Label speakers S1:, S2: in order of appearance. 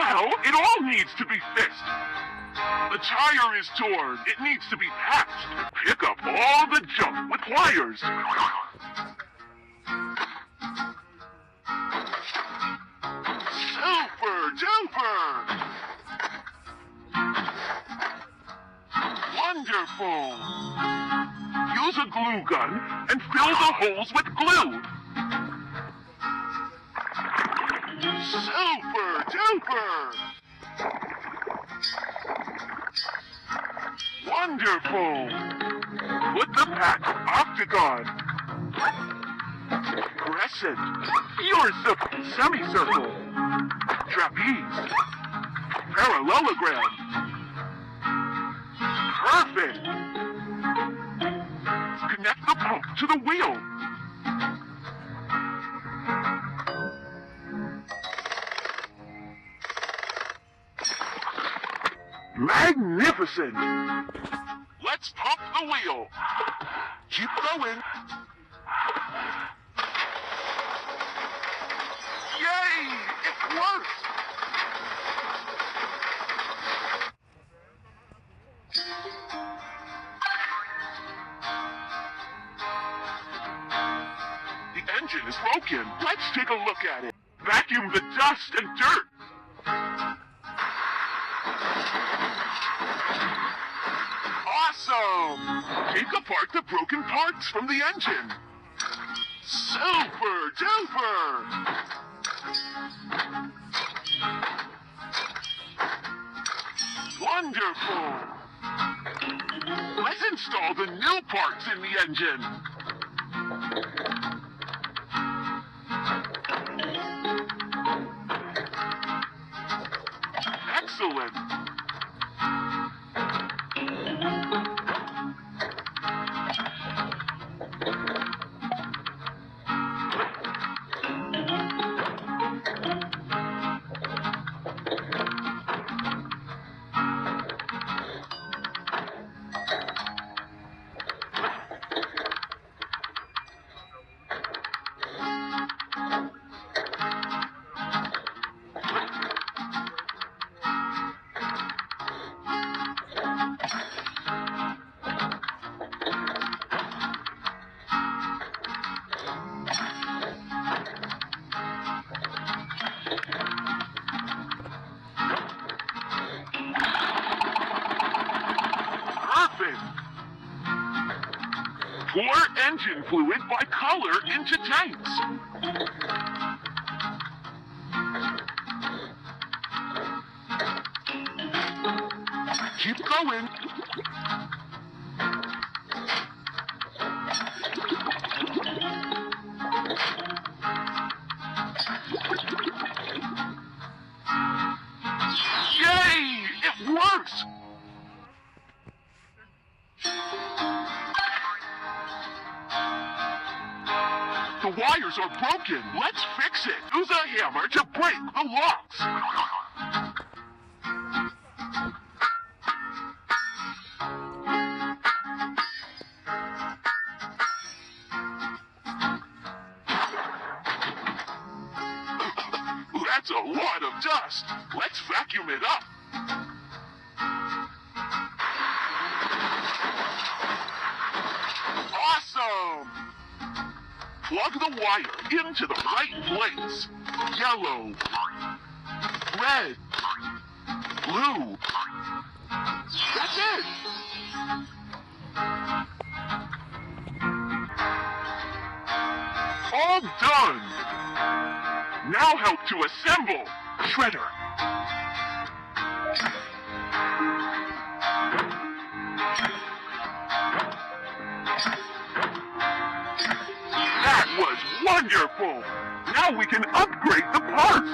S1: Well, it all needs to be fixed. The tire is torn. It needs to be patched. Pick up all the junk with pliers. Super duper! Wonderful! Use a glue gun and fill the holes with glue. Super duper! Wonderful! Put the patch octagon, crescent, semicircle, trapeze, parallelogram. Perfect! Connect the pump to the wheel. Magnificent! Let's pump the wheel. Keep going. Yay! It works! The engine is broken. Let's take a look at it. Vacuum the dust and dirt. Awesome! Take apart the broken parts from the engine. Super duper! Wonderful! Let's install the new parts in the engine. Excellent! Pour engine fluid by color into tanks. Keep going. Yay! It works! The wires are broken. Let's fix it. Use a hammer to break the locks. That's a lot of dust. Let's vacuum it up. Awesome! Plug the wire into the right place. Yellow, red, blue. That's it. All done. Now help to assemble. Shredder. That was wonderful! Now we can upgrade the parts!